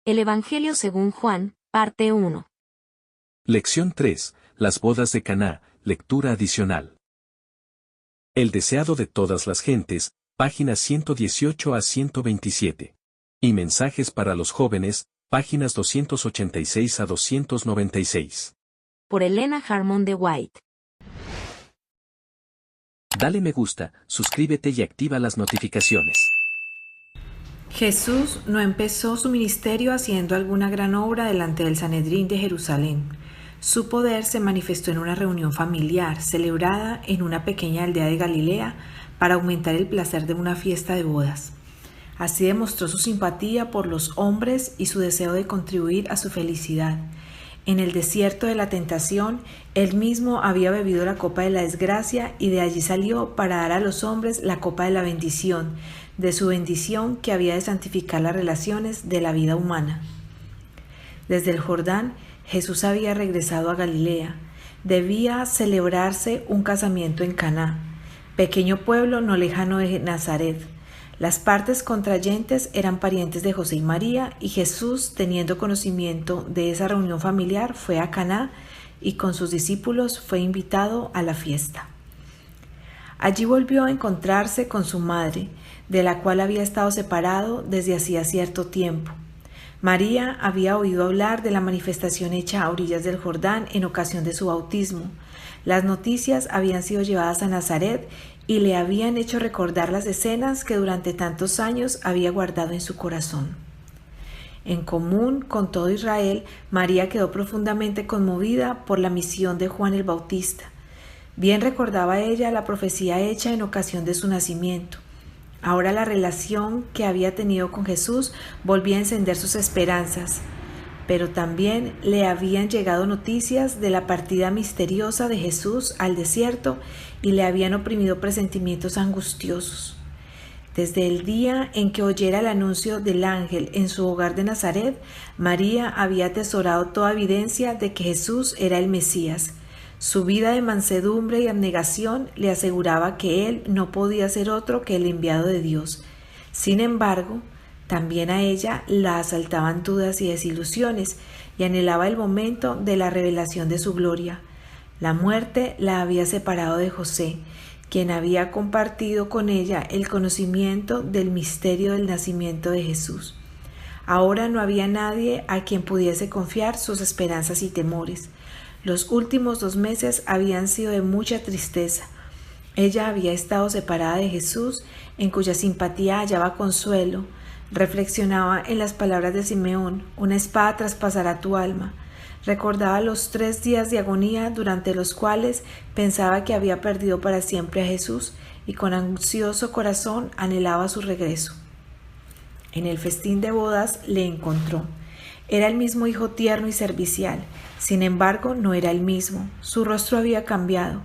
El Evangelio según Juan, parte 1. Lección 3. Las bodas de Caná, lectura adicional. El deseado de todas las gentes, páginas 118 a 127. Y mensajes para los jóvenes, páginas 286 a 296. Por Elena Harmon de White. Dale me gusta, suscríbete y activa las notificaciones. Jesús no empezó su ministerio haciendo alguna gran obra delante del Sanedrín de Jerusalén. Su poder se manifestó en una reunión familiar celebrada en una pequeña aldea de Galilea para aumentar el placer de una fiesta de bodas. Así demostró su simpatía por los hombres y su deseo de contribuir a su felicidad. En el desierto de la tentación, él mismo había bebido la copa de la desgracia y de allí salió para dar a los hombres la copa de la bendición, de su bendición que había de santificar las relaciones de la vida humana. Desde el Jordán, Jesús había regresado a Galilea. Debía celebrarse un casamiento en Caná, pequeño pueblo no lejano de Nazaret. Las partes contrayentes eran parientes de José y María, y Jesús, teniendo conocimiento de esa reunión familiar, fue a Caná y con sus discípulos fue invitado a la fiesta. Allí volvió a encontrarse con su madre, de la cual había estado separado desde hacía cierto tiempo. María había oído hablar de la manifestación hecha a orillas del Jordán en ocasión de su bautismo. Las noticias habían sido llevadas a Nazaret y le habían hecho recordar las escenas que durante tantos años había guardado en su corazón. En común con todo Israel, María quedó profundamente conmovida por la misión de Juan el Bautista. Bien recordaba ella la profecía hecha en ocasión de su nacimiento. Ahora la relación que había tenido con Jesús volvía a encender sus esperanzas, pero también le habían llegado noticias de la partida misteriosa de Jesús al desierto y le habían oprimido presentimientos angustiosos. Desde el día en que oyera el anuncio del ángel en su hogar de Nazaret, María había atesorado toda evidencia de que Jesús era el Mesías. Su vida de mansedumbre y abnegación le aseguraba que él no podía ser otro que el enviado de Dios. Sin embargo, también a ella la asaltaban dudas y desilusiones, y anhelaba el momento de la revelación de su gloria. La muerte la había separado de José, quien había compartido con ella el conocimiento del misterio del nacimiento de Jesús. Ahora no había nadie a quien pudiese confiar sus esperanzas y temores. Los últimos 2 meses habían sido de mucha tristeza. Ella había estado separada de Jesús, en cuya simpatía hallaba consuelo. Reflexionaba en las palabras de Simeón: una espada traspasará tu alma. Recordaba los 3 días de agonía durante los cuales pensaba que había perdido para siempre a Jesús, y con ansioso corazón anhelaba su regreso. En el festín de bodas le encontró. Era el mismo hijo tierno y servicial. Sin embargo, no era el mismo. Su rostro había cambiado.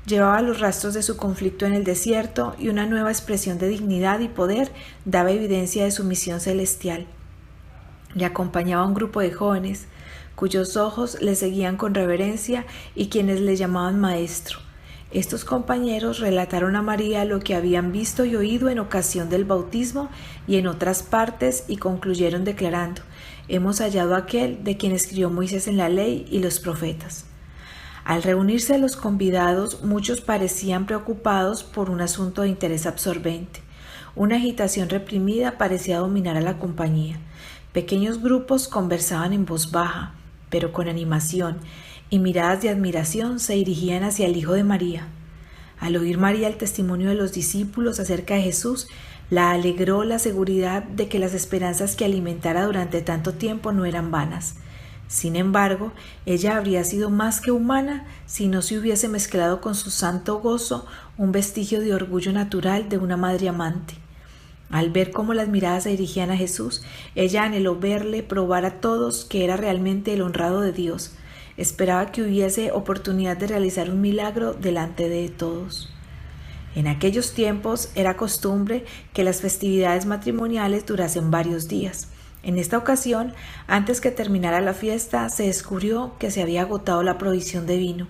Llevaba los rastros de su conflicto en el desierto, y una nueva expresión de dignidad y poder daba evidencia de su misión celestial. Le acompañaba un grupo de jóvenes, cuyos ojos le seguían con reverencia y quienes le llamaban maestro. Estos compañeros relataron a María lo que habían visto y oído en ocasión del bautismo y en otras partes, y concluyeron declarando: hemos hallado a aquel de quien escribió Moisés en la ley y los profetas. Al reunirse los convidados, muchos parecían preocupados por un asunto de interés absorbente. Una agitación reprimida parecía dominar a la compañía. Pequeños grupos conversaban en voz baja, pero con animación, y miradas de admiración se dirigían hacia el Hijo de María. Al oír María el testimonio de los discípulos acerca de Jesús, la alegró la seguridad de que las esperanzas que alimentara durante tanto tiempo no eran vanas. Sin embargo, ella habría sido más que humana si no se hubiese mezclado con su santo gozo un vestigio de orgullo natural de una madre amante. Al ver cómo las miradas se dirigían a Jesús, ella anheló verle probar a todos que era realmente el honrado de Dios. Esperaba que hubiese oportunidad de realizar un milagro delante de todos. En aquellos tiempos era costumbre que las festividades matrimoniales durasen varios días. En esta ocasión, antes que terminara la fiesta, se descubrió que se había agotado la provisión de vino.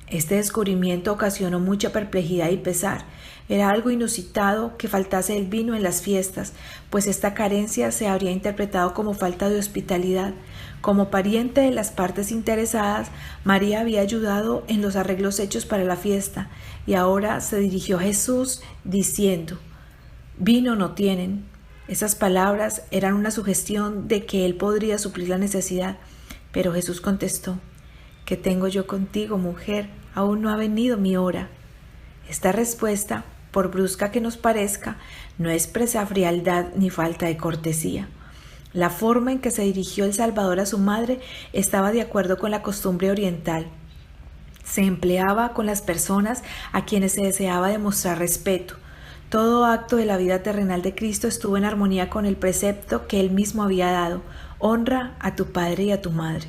Este descubrimiento ocasionó mucha perplejidad y pesar. Era algo inusitado que faltase el vino en las fiestas, pues esta carencia se habría interpretado como falta de hospitalidad. Como pariente de las partes interesadas, María había ayudado en los arreglos hechos para la fiesta, y ahora se dirigió a Jesús diciendo: «Vino no tienen». Esas palabras eran una sugestión de que él podría suplir la necesidad, pero Jesús contestó: «¿Qué tengo yo contigo, mujer? Aún no ha venido mi hora». Esta respuesta, por brusca que nos parezca, no expresa frialdad ni falta de cortesía. La forma en que se dirigió el Salvador a su madre estaba de acuerdo con la costumbre oriental. Se empleaba con las personas a quienes se deseaba demostrar respeto. Todo acto de la vida terrenal de Cristo estuvo en armonía con el precepto que él mismo había dado: honra a tu padre y a tu madre.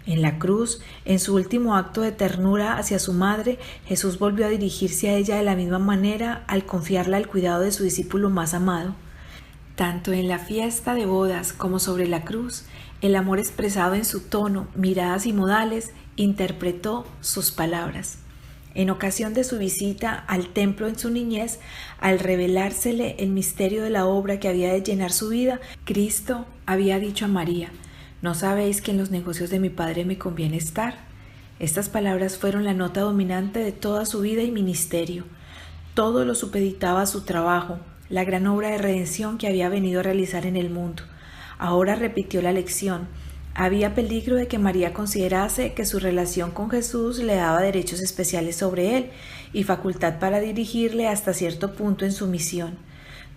En la cruz, en su último acto de ternura hacia su madre, Jesús volvió a dirigirse a ella de la misma manera al confiarla al cuidado de su discípulo más amado. Tanto en la fiesta de bodas como sobre la cruz, el amor expresado en su tono, miradas y modales interpretó sus palabras. En ocasión de su visita al templo en su niñez, al revelársele el misterio de la obra que había de llenar su vida, Cristo había dicho a María: «¿No sabéis que en los negocios de mi Padre me conviene estar?». Estas palabras fueron la nota dominante de toda su vida y ministerio. Todo lo supeditaba a su trabajo, la gran obra de redención que había venido a realizar en el mundo. Ahora repitió la lección. Había peligro de que María considerase que su relación con Jesús le daba derechos especiales sobre él y facultad para dirigirle hasta cierto punto en su misión.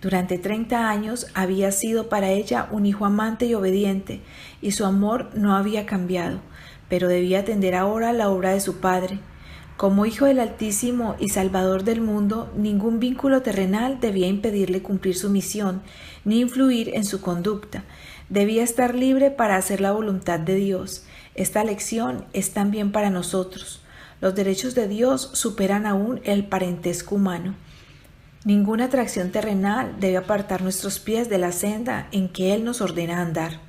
Durante 30 años había sido para ella un hijo amante y obediente, y su amor no había cambiado, pero debía atender ahora a la obra de su Padre. Como hijo del Altísimo y Salvador del mundo, ningún vínculo terrenal debía impedirle cumplir su misión, ni influir en su conducta. Debía estar libre para hacer la voluntad de Dios. Esta lección es también para nosotros. Los derechos de Dios superan aún el parentesco humano. Ninguna atracción terrenal debe apartar nuestros pies de la senda en que Él nos ordena andar.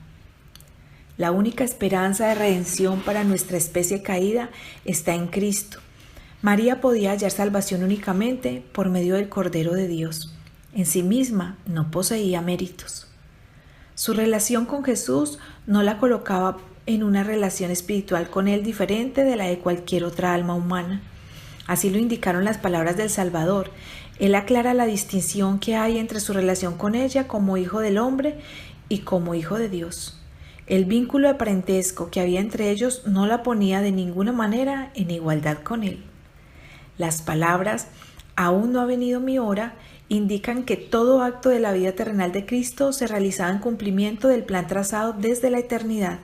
La única esperanza de redención para nuestra especie caída está en Cristo. María podía hallar salvación únicamente por medio del Cordero de Dios. En sí misma no poseía méritos. Su relación con Jesús no la colocaba en una relación espiritual con Él diferente de la de cualquier otra alma humana. Así lo indicaron las palabras del Salvador. Él aclara la distinción que hay entre su relación con ella como hijo del hombre y como hijo de Dios. El vínculo de parentesco que había entre ellos no la ponía de ninguna manera en igualdad con él. Las palabras «aún no ha venido mi hora» indican que todo acto de la vida terrenal de Cristo se realizaba en cumplimiento del plan trazado desde la eternidad.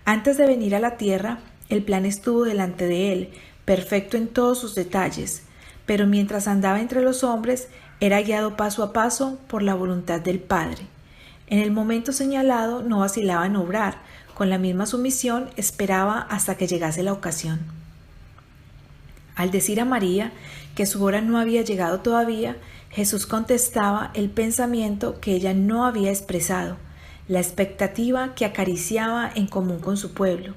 Antes de venir a la tierra, el plan estuvo delante de él, perfecto en todos sus detalles, pero mientras andaba entre los hombres, era guiado paso a paso por la voluntad del Padre. En el momento señalado no vacilaba en obrar, con la misma sumisión esperaba hasta que llegase la ocasión. Al decir a María que su hora no había llegado todavía, Jesús contestaba el pensamiento que ella no había expresado, la expectativa que acariciaba en común con su pueblo.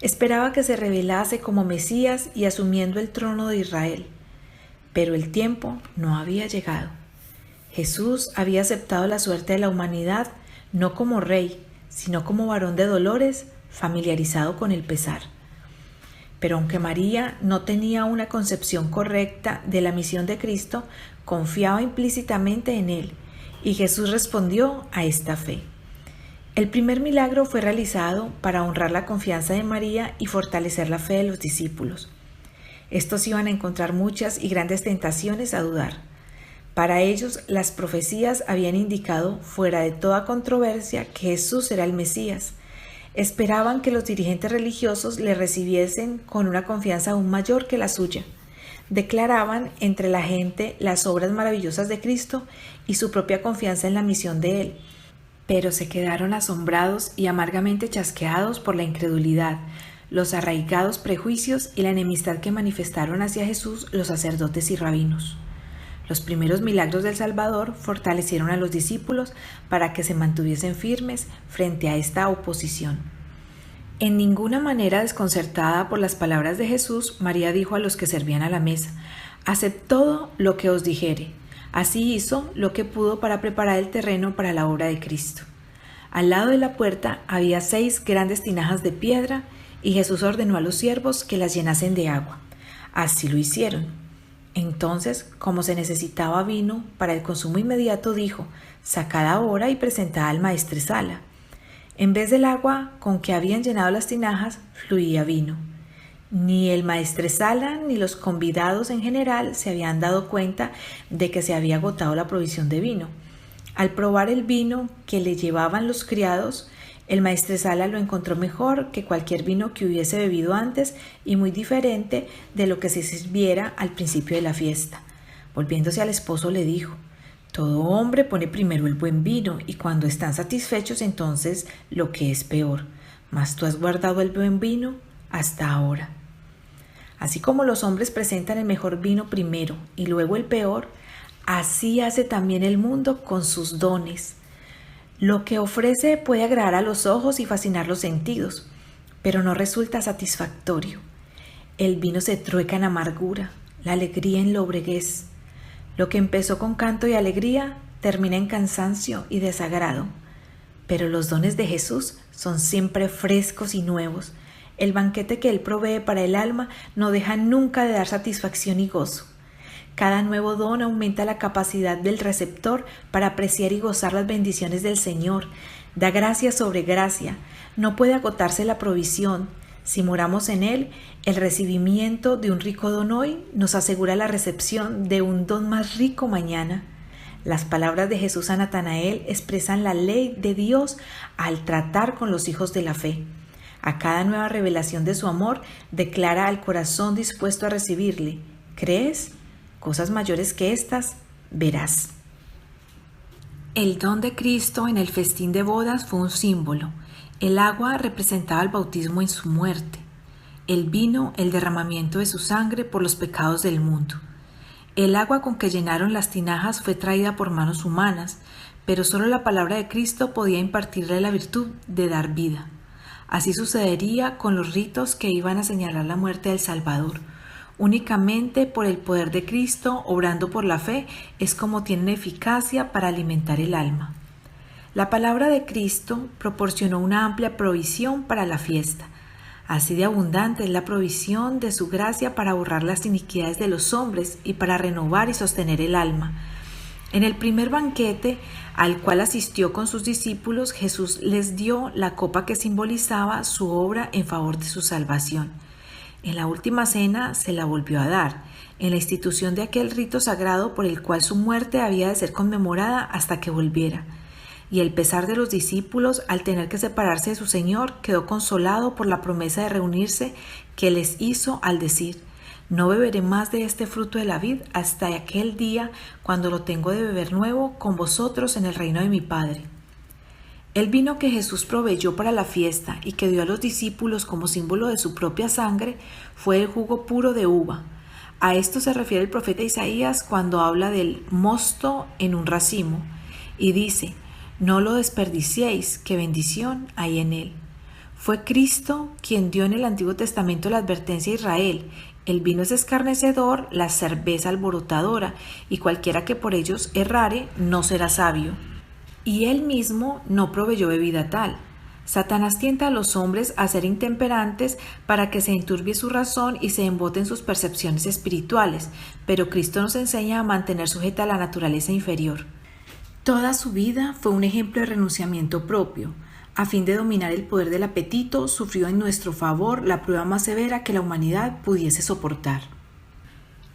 Esperaba que se revelase como Mesías y asumiendo el trono de Israel. Pero el tiempo no había llegado. Jesús había aceptado la suerte de la humanidad no como rey, sino como varón de dolores, familiarizado con el pesar. Pero aunque María no tenía una concepción correcta de la misión de Cristo, confiaba implícitamente en él, y Jesús respondió a esta fe. El primer milagro fue realizado para honrar la confianza de María y fortalecer la fe de los discípulos. Estos iban a encontrar muchas y grandes tentaciones a dudar. Para ellos, las profecías habían indicado, fuera de toda controversia, que Jesús era el Mesías. Esperaban que los dirigentes religiosos le recibiesen con una confianza aún mayor que la suya. Declaraban entre la gente las obras maravillosas de Cristo y su propia confianza en la misión de Él. Pero se quedaron asombrados y amargamente chasqueados por la incredulidad, los arraigados prejuicios y la enemistad que manifestaron hacia Jesús los sacerdotes y rabinos. Los primeros milagros del Salvador fortalecieron a los discípulos para que se mantuviesen firmes frente a esta oposición. En ninguna manera desconcertada por las palabras de Jesús, María dijo a los que servían a la mesa: «Haced todo lo que os dijere». Así hizo lo que pudo para preparar el terreno para la obra de Cristo. Al lado de la puerta había 6 grandes tinajas de piedra y Jesús ordenó a los siervos que las llenasen de agua. Así lo hicieron. Entonces, como se necesitaba vino para el consumo inmediato, dijo: «Sacad ahora y presentad al maestresala». En vez del agua con que habían llenado las tinajas, fluía vino. Ni el maestresala ni los convidados en general se habían dado cuenta de que se había agotado la provisión de vino. Al probar el vino que le llevaban los criados, el maestresala lo encontró mejor que cualquier vino que hubiese bebido antes y muy diferente de lo que se sirviera al principio de la fiesta. Volviéndose al esposo le dijo: «Todo hombre pone primero el buen vino y cuando están satisfechos entonces lo que es peor. Mas tú has guardado el buen vino hasta ahora». Así como los hombres presentan el mejor vino primero y luego el peor, así hace también el mundo con sus dones. Lo que ofrece puede agradar a los ojos y fascinar los sentidos, pero no resulta satisfactorio. El vino se trueca en amargura, la alegría en lobreguez. Lo que empezó con canto y alegría termina en cansancio y desagrado. Pero los dones de Jesús son siempre frescos y nuevos. El banquete que Él provee para el alma no deja nunca de dar satisfacción y gozo. Cada nuevo don aumenta la capacidad del receptor para apreciar y gozar las bendiciones del Señor. Da gracia sobre gracia. No puede agotarse la provisión. Si moramos en Él, el recibimiento de un rico don hoy nos asegura la recepción de un don más rico mañana. Las palabras de Jesús a Natanael expresan la ley de Dios al tratar con los hijos de la fe. A cada nueva revelación de su amor, declara al corazón dispuesto a recibirle: ¿crees? Cosas mayores que estas verás. El don de Cristo en el festín de bodas fue un símbolo. El agua representaba el bautismo en su muerte. El vino, el derramamiento de su sangre por los pecados del mundo. El agua con que llenaron las tinajas fue traída por manos humanas, pero solo la palabra de Cristo podía impartirle la virtud de dar vida. Así sucedería con los ritos que iban a señalar la muerte del Salvador. Únicamente por el poder de Cristo, obrando por la fe, es como tienen eficacia para alimentar el alma. La palabra de Cristo proporcionó una amplia provisión para la fiesta. Así de abundante es la provisión de su gracia para borrar las iniquidades de los hombres y para renovar y sostener el alma. En el primer banquete al cual asistió con sus discípulos, Jesús les dio la copa que simbolizaba su obra en favor de su salvación. En la última cena se la volvió a dar, en la institución de aquel rito sagrado por el cual su muerte había de ser conmemorada hasta que volviera. Y el pesar de los discípulos al tener que separarse de su Señor quedó consolado por la promesa de reunirse que les hizo al decir: «No beberé más de este fruto de la vid hasta aquel día cuando lo tengo de beber nuevo con vosotros en el reino de mi Padre». El vino que Jesús proveyó para la fiesta y que dio a los discípulos como símbolo de su propia sangre fue el jugo puro de uva. A esto se refiere el profeta Isaías cuando habla del mosto en un racimo y dice: «No lo desperdiciéis, que bendición hay en él». Fue Cristo quien dio en el Antiguo Testamento la advertencia a Israel: el vino es escarnecedor, la cerveza alborotadora, y cualquiera que por ellos errare no será sabio. Y él mismo no proveyó bebida tal. Satanás tienta a los hombres a ser intemperantes para que se enturbie su razón y se emboten sus percepciones espirituales, pero Cristo nos enseña a mantener sujeta a la naturaleza inferior. Toda su vida fue un ejemplo de renunciamiento propio. A fin de dominar el poder del apetito, sufrió en nuestro favor la prueba más severa que la humanidad pudiese soportar.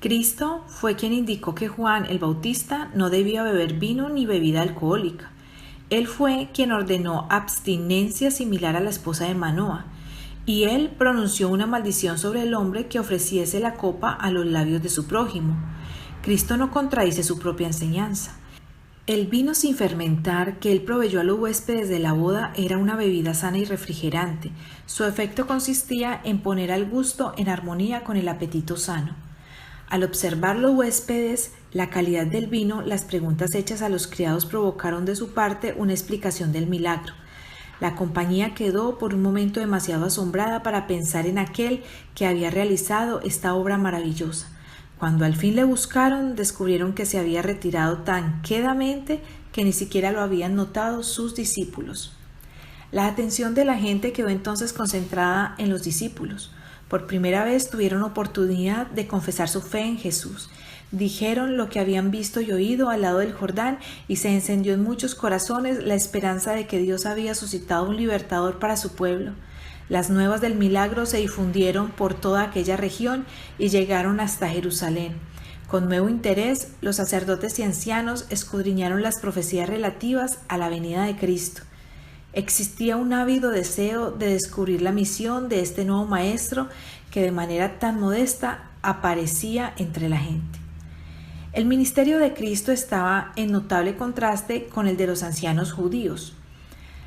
Cristo fue quien indicó que Juan el Bautista no debía beber vino ni bebida alcohólica. Él fue quien ordenó abstinencia similar a la esposa de Manoa, y él pronunció una maldición sobre el hombre que ofreciese la copa a los labios de su prójimo. Cristo no contradice su propia enseñanza. El vino sin fermentar que él proveyó a los huéspedes de la boda era una bebida sana y refrigerante. Su efecto consistía en poner al gusto en armonía con el apetito sano. Al observar los huéspedes la calidad del vino, las preguntas hechas a los criados provocaron de su parte una explicación del milagro. La compañía quedó por un momento demasiado asombrada para pensar en aquel que había realizado esta obra maravillosa. Cuando al fin le buscaron, descubrieron que se había retirado tan quedamente que ni siquiera lo habían notado sus discípulos. La atención de la gente quedó entonces concentrada en los discípulos. Por primera vez tuvieron oportunidad de confesar su fe en Jesús. Dijeron lo que habían visto y oído al lado del Jordán y se encendió en muchos corazones la esperanza de que Dios había suscitado un libertador para su pueblo. Las nuevas del milagro se difundieron por toda aquella región y llegaron hasta Jerusalén. Con nuevo interés, los sacerdotes y ancianos escudriñaron las profecías relativas a la venida de Cristo. Existía un ávido deseo de descubrir la misión de este nuevo maestro que de manera tan modesta aparecía entre la gente. El ministerio de Cristo estaba en notable contraste con el de los ancianos judíos.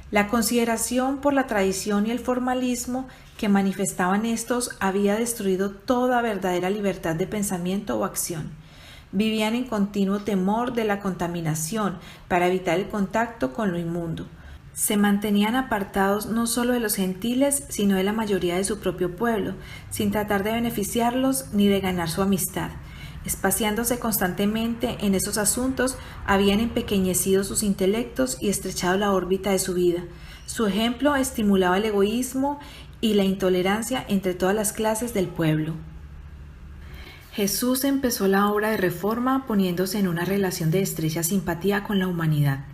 La consideración por la tradición y el formalismo que manifestaban estos había destruido toda verdadera libertad de pensamiento o acción. Vivían en continuo temor de la contaminación para evitar el contacto con lo inmundo. Se mantenían apartados no solo de los gentiles, sino de la mayoría de su propio pueblo, sin tratar de beneficiarlos ni de ganar su amistad. Espaciándose constantemente en esos asuntos, habían empequeñecido sus intelectos y estrechado la órbita de su vida. Su ejemplo estimulaba el egoísmo y la intolerancia entre todas las clases del pueblo. Jesús empezó la obra de reforma poniéndose en una relación de estrecha simpatía con la humanidad.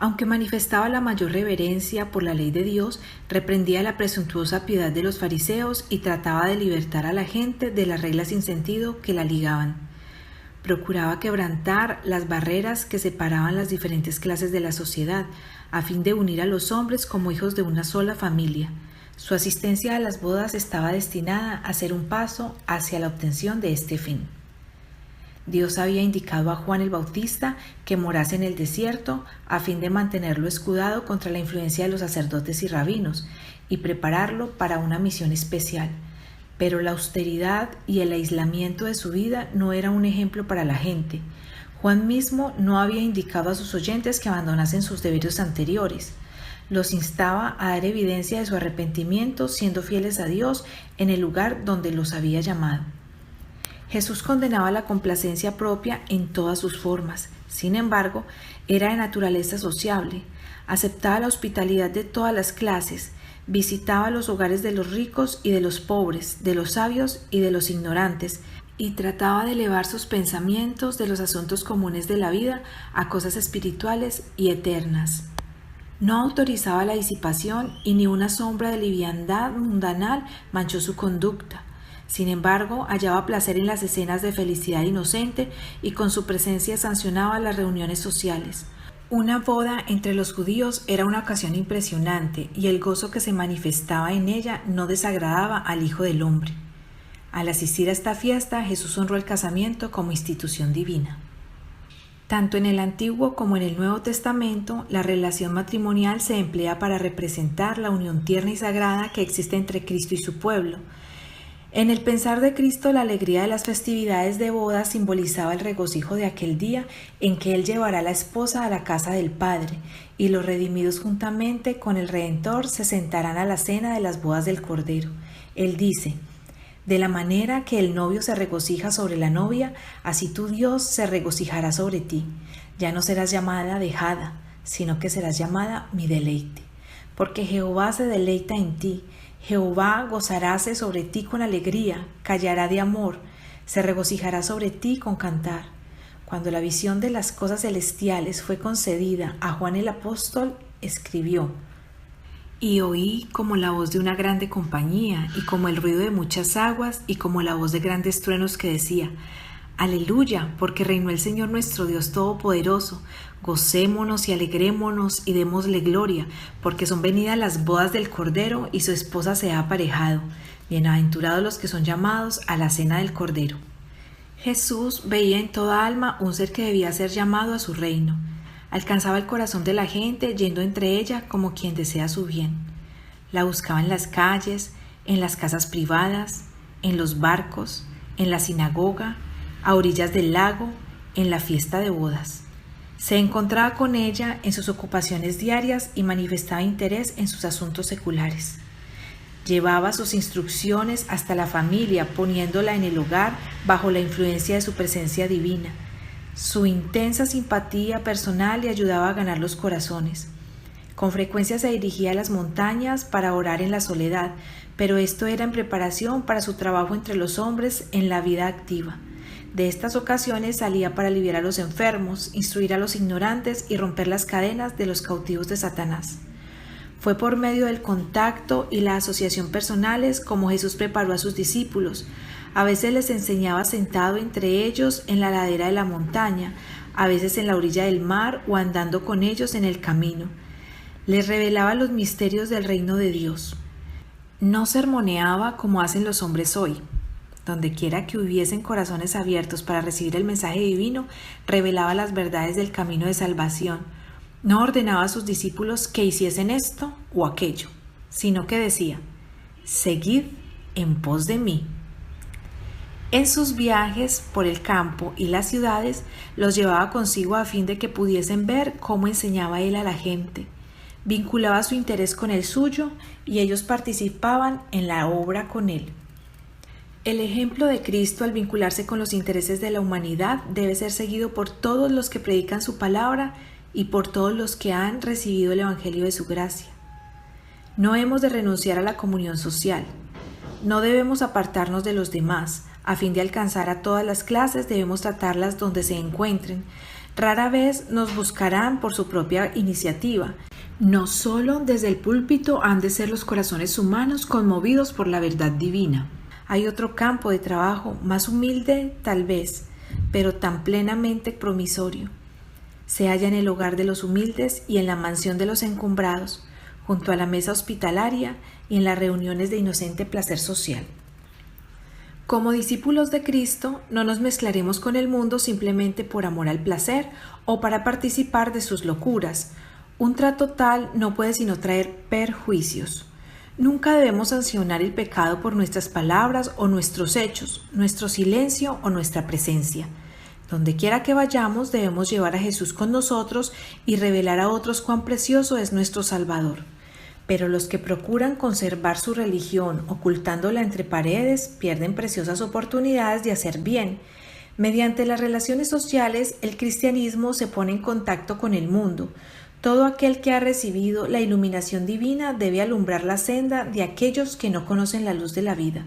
Aunque manifestaba la mayor reverencia por la ley de Dios, reprendía la presuntuosa piedad de los fariseos y trataba de libertar a la gente de las reglas sin sentido que la ligaban. Procuraba quebrantar las barreras que separaban las diferentes clases de la sociedad, a fin de unir a los hombres como hijos de una sola familia. Su asistencia a las bodas estaba destinada a ser un paso hacia la obtención de este fin. Dios había indicado a Juan el Bautista que morase en el desierto a fin de mantenerlo escudado contra la influencia de los sacerdotes y rabinos y prepararlo para una misión especial. Pero la austeridad y el aislamiento de su vida no era un ejemplo para la gente. Juan mismo no había indicado a sus oyentes que abandonasen sus deberes anteriores. Los instaba a dar evidencia de su arrepentimiento siendo fieles a Dios en el lugar donde los había llamado. Jesús condenaba la complacencia propia en todas sus formas. Sin embargo, era de naturaleza sociable, aceptaba la hospitalidad de todas las clases, visitaba los hogares de los ricos y de los pobres, de los sabios y de los ignorantes, y trataba de elevar sus pensamientos de los asuntos comunes de la vida a cosas espirituales y eternas. No autorizaba la disipación y ni una sombra de liviandad mundanal manchó su conducta. Sin embargo, hallaba placer en las escenas de felicidad inocente y con su presencia sancionaba las reuniones sociales. Una boda entre los judíos era una ocasión impresionante y el gozo que se manifestaba en ella no desagradaba al Hijo del Hombre. Al asistir a esta fiesta, Jesús honró el casamiento como institución divina. Tanto en el Antiguo como en el Nuevo Testamento, la relación matrimonial se emplea para representar la unión tierna y sagrada que existe entre Cristo y su pueblo. En el pensar de Cristo, la alegría de las festividades de boda simbolizaba el regocijo de aquel día en que Él llevará a la esposa a la casa del Padre, y los redimidos juntamente con el Redentor se sentarán a la cena de las bodas del Cordero. Él dice: de la manera que el novio se regocija sobre la novia, así tu Dios se regocijará sobre ti. Ya no serás llamada dejada, sino que serás llamada mi deleite. Porque Jehová se deleita en ti. Jehová gozaráse sobre ti con alegría, callará de amor, se regocijará sobre ti con cantar. Cuando la visión de las cosas celestiales fue concedida a Juan el apóstol, escribió: y oí como la voz de una grande compañía, y como el ruido de muchas aguas, y como la voz de grandes truenos que decía: Aleluya, porque reinó el Señor nuestro Dios Todopoderoso. Gocémonos y alegrémonos y démosle gloria, porque son venidas las bodas del Cordero y su esposa se ha aparejado. Bienaventurados los que son llamados a la cena del Cordero. Jesús veía en toda alma un ser que debía ser llamado a su reino. Alcanzaba el corazón de la gente yendo entre ella como quien desea su bien. La buscaba en las calles, en las casas privadas, en los barcos, en la sinagoga, a orillas del lago, en la fiesta de bodas. Se encontraba con ella en sus ocupaciones diarias y manifestaba interés en sus asuntos seculares. Llevaba sus instrucciones hasta la familia, poniéndola en el hogar bajo la influencia de su presencia divina. Su intensa simpatía personal le ayudaba a ganar los corazones. Con frecuencia se dirigía a las montañas para orar en la soledad, pero esto era en preparación para su trabajo entre los hombres en la vida activa. De estas ocasiones salía para aliviar a los enfermos, instruir a los ignorantes y romper las cadenas de los cautivos de Satanás. Fue por medio del contacto y la asociación personales como Jesús preparó a sus discípulos. A veces les enseñaba sentado entre ellos en la ladera de la montaña, a veces en la orilla del mar o andando con ellos en el camino. Les revelaba los misterios del reino de Dios. No sermoneaba como hacen los hombres hoy. Donde quiera que hubiesen corazones abiertos para recibir el mensaje divino, revelaba las verdades del camino de salvación. No ordenaba a sus discípulos que hiciesen esto o aquello, sino que decía: seguid en pos de mí. En sus viajes por el campo y las ciudades, los llevaba consigo a fin de que pudiesen ver cómo enseñaba él a la gente. Vinculaba su interés con el suyo y ellos participaban en la obra con él. El ejemplo de Cristo al vincularse con los intereses de la humanidad debe ser seguido por todos los que predican su palabra y por todos los que han recibido el Evangelio de su gracia. No hemos de renunciar a la comunión social. No debemos apartarnos de los demás. A fin de alcanzar a todas las clases debemos tratarlas donde se encuentren. Rara vez nos buscarán por su propia iniciativa. No solo desde el púlpito han de ser los corazones humanos conmovidos por la verdad divina. Hay otro campo de trabajo, más humilde tal vez, pero tan plenamente promisorio. Se halla en el hogar de los humildes y en la mansión de los encumbrados, junto a la mesa hospitalaria y en las reuniones de inocente placer social. Como discípulos de Cristo, no nos mezclaremos con el mundo simplemente por amor al placer o para participar de sus locuras. Un trato tal no puede sino traer perjuicios. Nunca debemos sancionar el pecado por nuestras palabras o nuestros hechos, nuestro silencio o nuestra presencia. Donde quiera que vayamos, debemos llevar a Jesús con nosotros y revelar a otros cuán precioso es nuestro Salvador. Pero los que procuran conservar su religión ocultándola entre paredes pierden preciosas oportunidades de hacer bien. Mediante las relaciones sociales, el cristianismo se pone en contacto con el mundo. Todo aquel que ha recibido la iluminación divina debe alumbrar la senda de aquellos que no conocen la luz de la vida.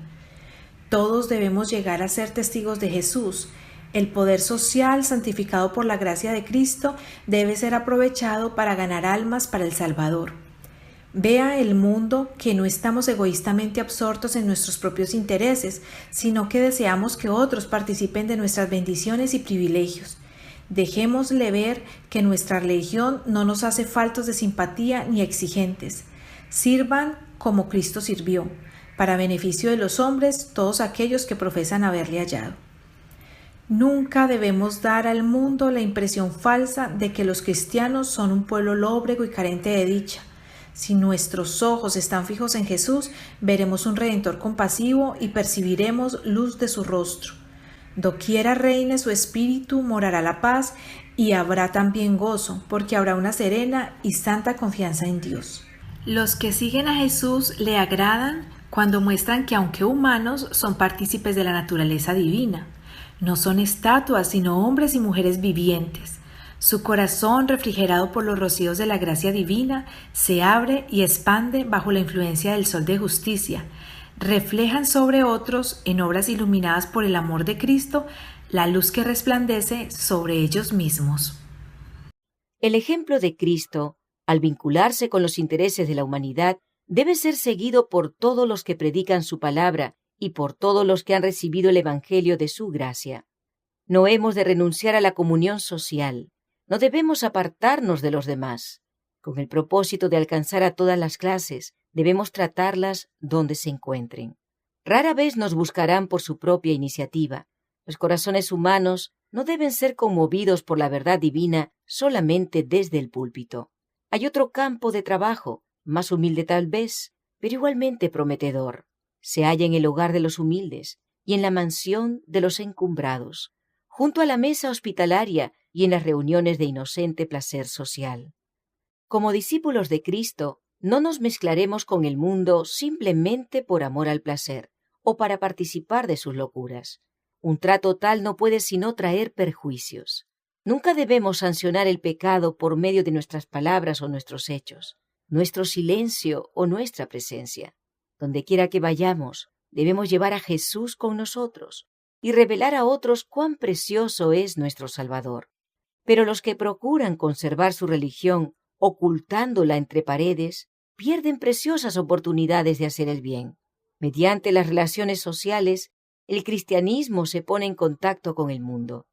Todos debemos llegar a ser testigos de Jesús. El poder social santificado por la gracia de Cristo debe ser aprovechado para ganar almas para el Salvador. Vea el mundo que no estamos egoístamente absortos en nuestros propios intereses, sino que deseamos que otros participen de nuestras bendiciones y privilegios. Dejémosle ver que nuestra religión no nos hace faltos de simpatía ni exigentes. Sirvan como Cristo sirvió, para beneficio de los hombres, todos aquellos que profesan haberle hallado. Nunca debemos dar al mundo la impresión falsa de que los cristianos son un pueblo lóbrego y carente de dicha. Si nuestros ojos están fijos en Jesús, veremos un Redentor compasivo y percibiremos luz de su rostro. Doquiera reine su espíritu, morará la paz y habrá también gozo, porque habrá una serena y santa confianza en Dios. Los que siguen a Jesús le agradan cuando muestran que, aunque humanos, son partícipes de la naturaleza divina. No son estatuas, sino hombres y mujeres vivientes. Su corazón, refrigerado por los rocíos de la gracia divina, se abre y expande bajo la influencia del sol de justicia. Reflejan sobre otros, en obras iluminadas por el amor de Cristo, la luz que resplandece sobre ellos mismos. El ejemplo de Cristo, al vincularse con los intereses de la humanidad, debe ser seguido por todos los que predican su palabra y por todos los que han recibido el Evangelio de su gracia. No hemos de renunciar a la comunión social, no debemos apartarnos de los demás. Con el propósito de alcanzar a todas las clases, debemos tratarlas donde se encuentren. Rara vez nos buscarán por su propia iniciativa. Los corazones humanos no deben ser conmovidos por la verdad divina solamente desde el púlpito. Hay otro campo de trabajo, más humilde tal vez, pero igualmente prometedor. Se halla en el hogar de los humildes y en la mansión de los encumbrados, junto a la mesa hospitalaria y en las reuniones de inocente placer social. Como discípulos de Cristo, no nos mezclaremos con el mundo simplemente por amor al placer o para participar de sus locuras. Un trato tal no puede sino traer perjuicios. Nunca debemos sancionar el pecado por medio de nuestras palabras o nuestros hechos, nuestro silencio o nuestra presencia. Donde quiera que vayamos, debemos llevar a Jesús con nosotros y revelar a otros cuán precioso es nuestro Salvador. Pero los que procuran conservar su religión ocultándola entre paredes, pierden preciosas oportunidades de hacer el bien. Mediante las relaciones sociales, el cristianismo se pone en contacto con el mundo.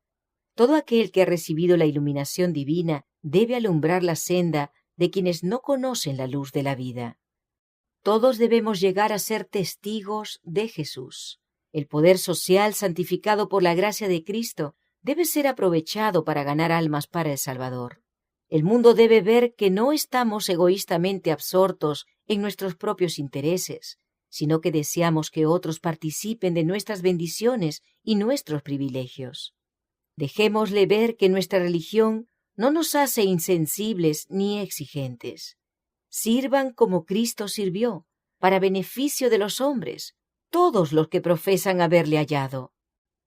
Todo aquel que ha recibido la iluminación divina debe alumbrar la senda de quienes no conocen la luz de la vida. Todos debemos llegar a ser testigos de Jesús. El poder social santificado por la gracia de Cristo debe ser aprovechado para ganar almas para el Salvador. El mundo debe ver que no estamos egoístamente absortos en nuestros propios intereses, sino que deseamos que otros participen de nuestras bendiciones y nuestros privilegios. Dejémosle ver que nuestra religión no nos hace insensibles ni exigentes. Sirvan como Cristo sirvió, para beneficio de los hombres, todos los que profesan haberle hallado.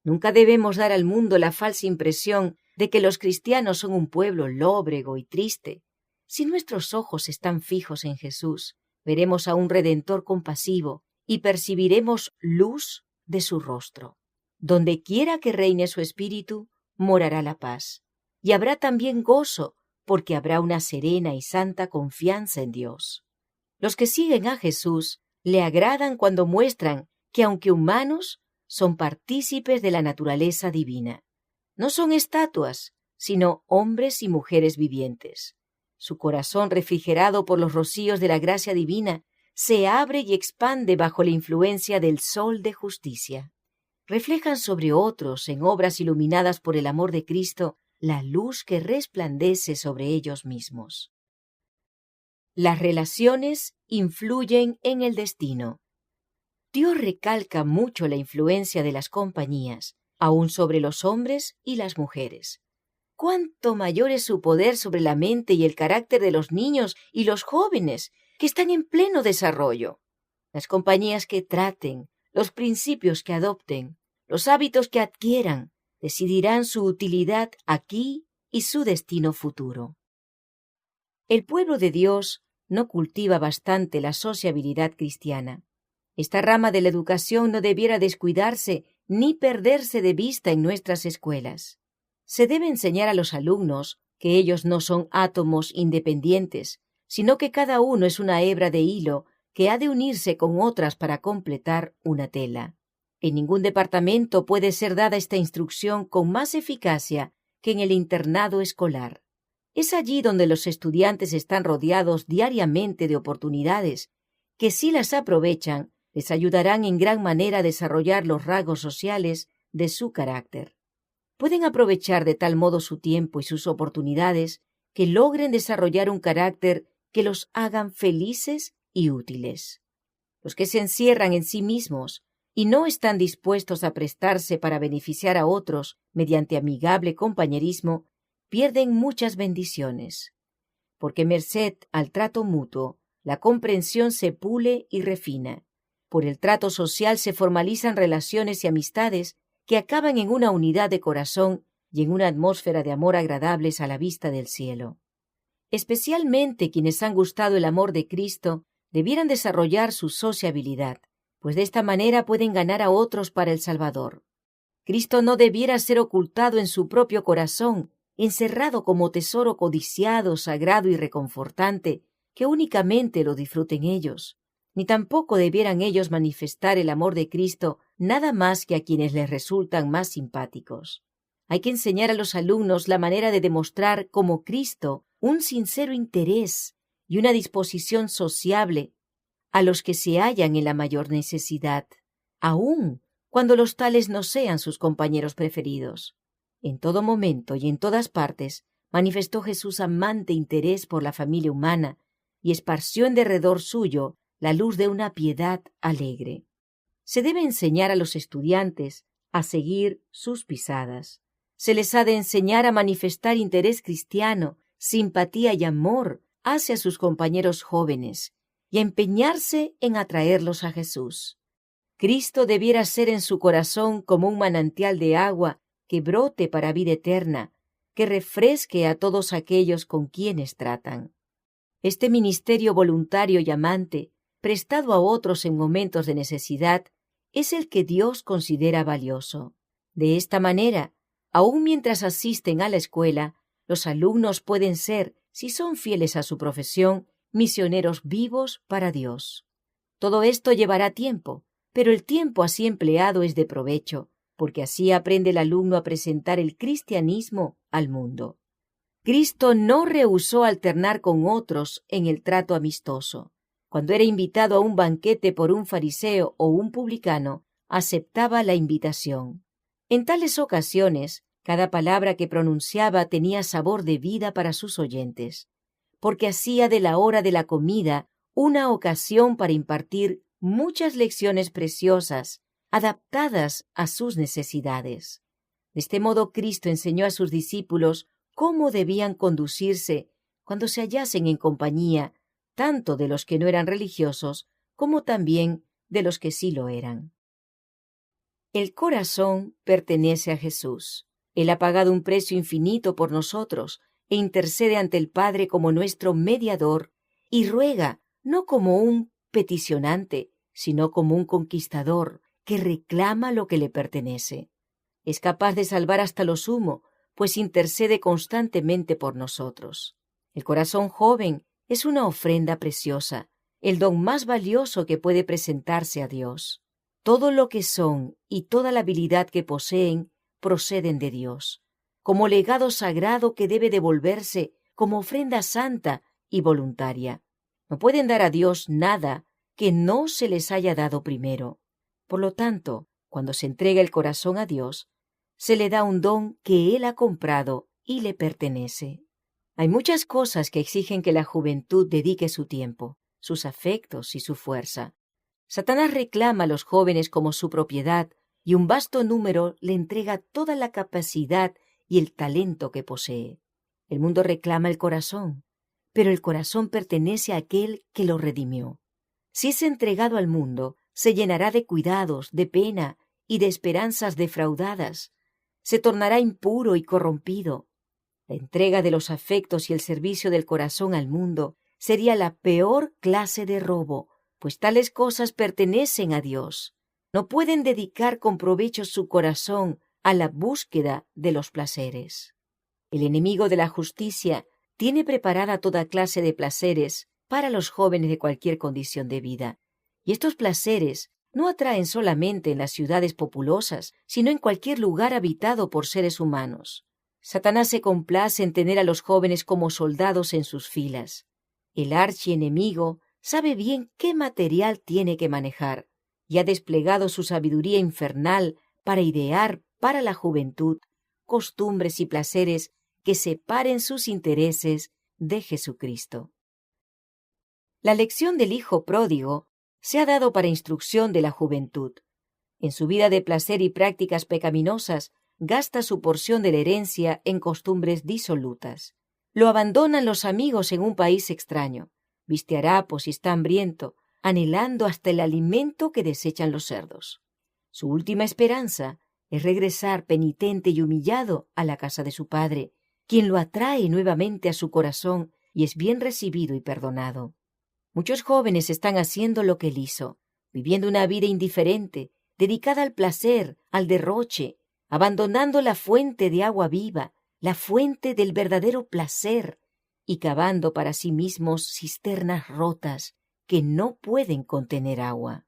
Nunca debemos dar al mundo la falsa impresión de que los cristianos son un pueblo lóbrego y triste. Si nuestros ojos están fijos en Jesús, veremos a un Redentor compasivo y percibiremos luz de su rostro. Donde quiera que reine su espíritu, morará la paz. Y habrá también gozo, porque habrá una serena y santa confianza en Dios. Los que siguen a Jesús le agradan cuando muestran que, aunque humanos, son partícipes de la naturaleza divina. No son estatuas, sino hombres y mujeres vivientes. Su corazón, refrigerado por los rocíos de la gracia divina, se abre y expande bajo la influencia del sol de justicia. Reflejan sobre otros, en obras iluminadas por el amor de Cristo, la luz que resplandece sobre ellos mismos. Las relaciones influyen en el destino. Dios recalca mucho la influencia de las compañías, aún sobre los hombres y las mujeres. Cuánto mayor es su poder sobre la mente y el carácter de los niños y los jóvenes, que están en pleno desarrollo. Las compañías que traten, los principios que adopten, los hábitos que adquieran, decidirán su utilidad aquí y su destino futuro. El pueblo de Dios no cultiva bastante la sociabilidad cristiana. Esta rama de la educación no debiera descuidarse ni perderse de vista en nuestras escuelas. Se debe enseñar a los alumnos que ellos no son átomos independientes, sino que cada uno es una hebra de hilo que ha de unirse con otras para completar una tela. En ningún departamento puede ser dada esta instrucción con más eficacia que en el internado escolar. Es allí donde los estudiantes están rodeados diariamente de oportunidades que, si las aprovechan, les ayudarán en gran manera a desarrollar los rasgos sociales de su carácter. Pueden aprovechar de tal modo su tiempo y sus oportunidades que logren desarrollar un carácter que los hagan felices y útiles. Los que se encierran en sí mismos y no están dispuestos a prestarse para beneficiar a otros mediante amigable compañerismo, pierden muchas bendiciones. Porque merced al trato mutuo, la comprensión se pule y refina. Por el trato social se formalizan relaciones y amistades que acaban en una unidad de corazón y en una atmósfera de amor agradables a la vista del cielo. Especialmente quienes han gustado el amor de Cristo debieran desarrollar su sociabilidad, pues de esta manera pueden ganar a otros para el Salvador. Cristo no debiera ser ocultado en su propio corazón, encerrado como tesoro codiciado, sagrado y reconfortante, que únicamente lo disfruten ellos. Ni tampoco debieran ellos manifestar el amor de Cristo nada más que a quienes les resultan más simpáticos. Hay que enseñar a los alumnos la manera de demostrar como Cristo un sincero interés y una disposición sociable a los que se hallan en la mayor necesidad, aun cuando los tales no sean sus compañeros preferidos. En todo momento y en todas partes manifestó Jesús amante interés por la familia humana y esparció en derredor suyo la luz de una piedad alegre. Se debe enseñar a los estudiantes a seguir sus pisadas. Se les ha de enseñar a manifestar interés cristiano, simpatía y amor hacia sus compañeros jóvenes y a empeñarse en atraerlos a Jesús. Cristo debiera ser en su corazón como un manantial de agua que brote para vida eterna, que refresque a todos aquellos con quienes tratan. Este ministerio voluntario y amante, prestado a otros en momentos de necesidad, es el que Dios considera valioso. De esta manera, aun mientras asisten a la escuela, los alumnos pueden ser, si son fieles a su profesión, misioneros vivos para Dios. Todo esto llevará tiempo, pero el tiempo así empleado es de provecho, porque así aprende el alumno a presentar el cristianismo al mundo. Cristo no rehusó alternar con otros en el trato amistoso. Cuando era invitado a un banquete por un fariseo o un publicano, aceptaba la invitación. En tales ocasiones, cada palabra que pronunciaba tenía sabor de vida para sus oyentes, porque hacía de la hora de la comida una ocasión para impartir muchas lecciones preciosas, adaptadas a sus necesidades. De este modo, Cristo enseñó a sus discípulos cómo debían conducirse cuando se hallasen en compañía, tanto de los que no eran religiosos como también de los que sí lo eran. El corazón pertenece a Jesús. Él ha pagado un precio infinito por nosotros e intercede ante el Padre como nuestro mediador y ruega no como un peticionante, sino como un conquistador que reclama lo que le pertenece. Es capaz de salvar hasta lo sumo, pues intercede constantemente por nosotros. El corazón joven es una ofrenda preciosa, el don más valioso que puede presentarse a Dios. Todo lo que son y toda la habilidad que poseen proceden de Dios, como legado sagrado que debe devolverse como ofrenda santa y voluntaria. No pueden dar a Dios nada que no se les haya dado primero. Por lo tanto, cuando se entrega el corazón a Dios, se le da un don que Él ha comprado y le pertenece. Hay muchas cosas que exigen que la juventud dedique su tiempo, sus afectos y su fuerza. Satanás reclama a los jóvenes como su propiedad y un vasto número le entrega toda la capacidad y el talento que posee. El mundo reclama el corazón, pero el corazón pertenece a aquel que lo redimió. Si es entregado al mundo, se llenará de cuidados, de pena y de esperanzas defraudadas. Se tornará impuro y corrompido. La entrega de los afectos y el servicio del corazón al mundo sería la peor clase de robo, pues tales cosas pertenecen a Dios. No pueden dedicar con provecho su corazón a la búsqueda de los placeres. El enemigo de la justicia tiene preparada toda clase de placeres para los jóvenes de cualquier condición de vida. Y estos placeres no atraen solamente en las ciudades populosas, sino en cualquier lugar habitado por seres humanos. Satanás se complace en tener a los jóvenes como soldados en sus filas. El archienemigo sabe bien qué material tiene que manejar y ha desplegado su sabiduría infernal para idear para la juventud costumbres y placeres que separen sus intereses de Jesucristo. La lección del hijo pródigo se ha dado para instrucción de la juventud. En su vida de placer y prácticas pecaminosas, gasta su porción de la herencia en costumbres disolutas. Lo abandonan los amigos en un país extraño. Viste harapos y está hambriento, anhelando hasta el alimento que desechan los cerdos. Su última esperanza es regresar penitente y humillado a la casa de su padre, quien lo atrae nuevamente a su corazón y es bien recibido y perdonado. Muchos jóvenes están haciendo lo que él hizo, viviendo una vida indiferente, dedicada al placer, al derroche, abandonando la fuente de agua viva, la fuente del verdadero placer, y cavando para sí mismos cisternas rotas que no pueden contener agua.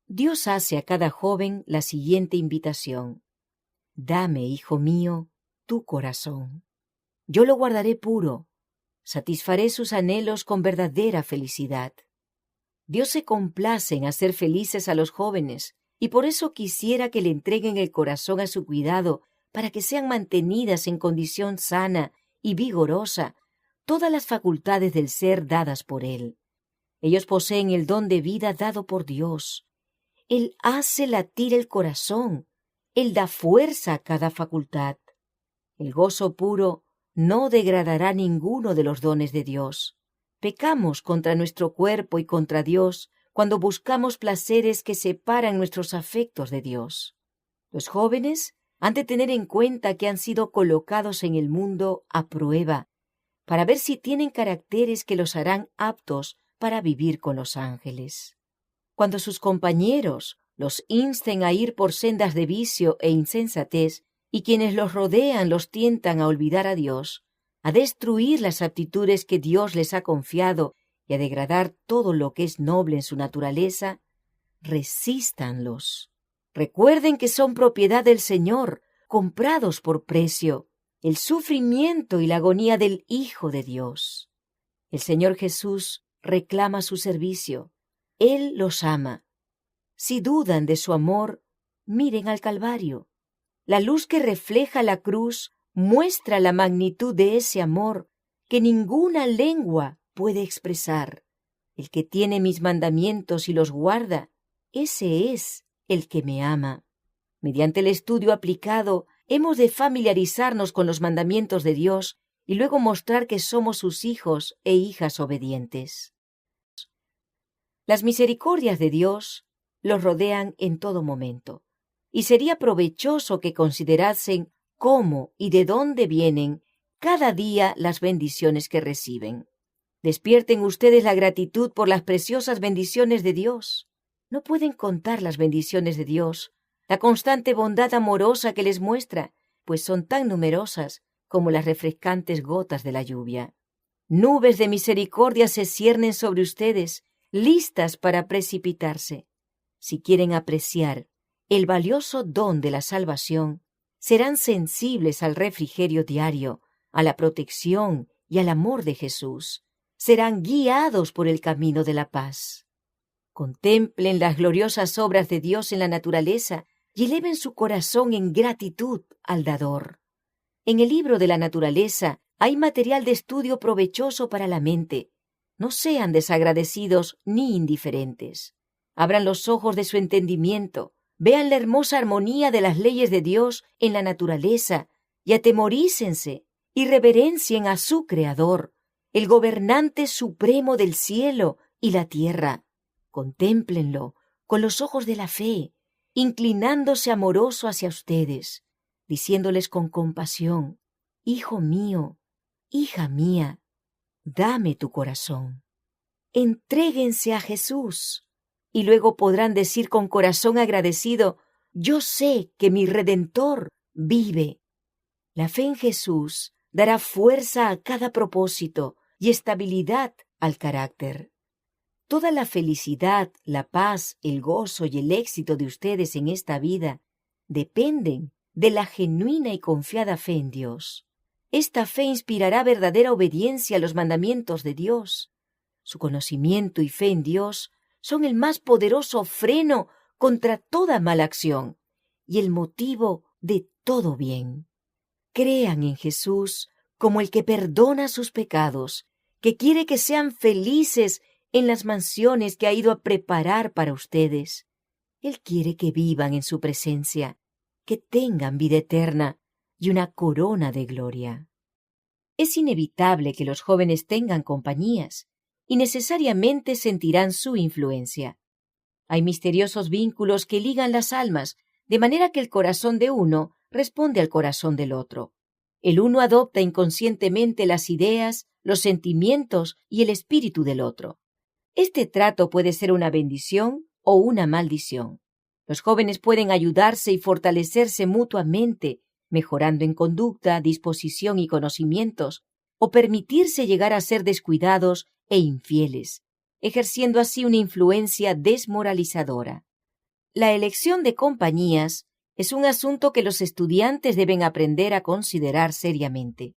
Dios hace a cada joven la siguiente invitación: Dame, hijo mío, tu corazón. Yo lo guardaré puro, satisfaré sus anhelos con verdadera felicidad. Dios se complace en hacer felices a los jóvenes, y por eso quisiera que le entreguen el corazón a su cuidado para que sean mantenidas en condición sana y vigorosa todas las facultades del ser dadas por Él. Ellos poseen el don de vida dado por Dios. Él hace latir el corazón. Él da fuerza a cada facultad. El gozo puro no degradará ninguno de los dones de Dios. Pecamos contra nuestro cuerpo y contra Dios cuando buscamos placeres que separan nuestros afectos de Dios. Los jóvenes han de tener en cuenta que han sido colocados en el mundo a prueba, para ver si tienen caracteres que los harán aptos para vivir con los ángeles. Cuando sus compañeros los insten a ir por sendas de vicio e insensatez, y quienes los rodean los tientan a olvidar a Dios, a destruir las aptitudes que Dios les ha confiado y a degradar todo lo que es noble en su naturaleza, resístanlos. Recuerden que son propiedad del Señor, comprados por precio, el sufrimiento y la agonía del Hijo de Dios. El Señor Jesús reclama su servicio. Él los ama. Si dudan de su amor, miren al Calvario. La luz que refleja la cruz muestra la magnitud de ese amor que ninguna lengua puede expresar. El que tiene mis mandamientos y los guarda, ese es el que me ama. Mediante el estudio aplicado, hemos de familiarizarnos con los mandamientos de Dios y luego mostrar que somos sus hijos e hijas obedientes. Las misericordias de Dios los rodean en todo momento, y sería provechoso que considerasen cómo y de dónde vienen cada día las bendiciones que reciben. Despierten ustedes la gratitud por las preciosas bendiciones de Dios. No pueden contar las bendiciones de Dios, la constante bondad amorosa que les muestra, pues son tan numerosas como las refrescantes gotas de la lluvia. Nubes de misericordia se ciernen sobre ustedes, listas para precipitarse. Si quieren apreciar el valioso don de la salvación, serán sensibles al refrigerio diario, a la protección y al amor de Jesús. Serán guiados por el camino de la paz. Contemplen las gloriosas obras de Dios en la naturaleza y eleven su corazón en gratitud al dador. En el libro de la naturaleza hay material de estudio provechoso para la mente. No sean desagradecidos ni indiferentes. Abran los ojos de su entendimiento, vean la hermosa armonía de las leyes de Dios en la naturaleza y atemorícense y reverencien a su Creador, el gobernante supremo del cielo y la tierra. Contémplenlo con los ojos de la fe, inclinándose amoroso hacia ustedes, diciéndoles con compasión: Hijo mío, hija mía, dame tu corazón. Entréguense a Jesús, y luego podrán decir con corazón agradecido: yo sé que mi Redentor vive. La fe en Jesús dará fuerza a cada propósito y estabilidad al carácter. Toda la felicidad, la paz, el gozo y el éxito de ustedes en esta vida dependen de la genuina y confiada fe en Dios. Esta fe inspirará verdadera obediencia a los mandamientos de Dios. Su conocimiento y fe en Dios son el más poderoso freno contra toda mala acción y el motivo de todo bien. Crean en Jesús como el que perdona sus pecados, que quiere que sean felices en las mansiones que ha ido a preparar para ustedes. Él quiere que vivan en su presencia, que tengan vida eterna y una corona de gloria. Es inevitable que los jóvenes tengan compañías y necesariamente sentirán su influencia. Hay misteriosos vínculos que ligan las almas, de manera que el corazón de uno responde al corazón del otro. El uno adopta inconscientemente las ideas, los sentimientos y el espíritu del otro. Este trato puede ser una bendición o una maldición. Los jóvenes pueden ayudarse y fortalecerse mutuamente, mejorando en conducta, disposición y conocimientos, o permitirse llegar a ser descuidados e infieles, ejerciendo así una influencia desmoralizadora. La elección de compañías es un asunto que los estudiantes deben aprender a considerar seriamente.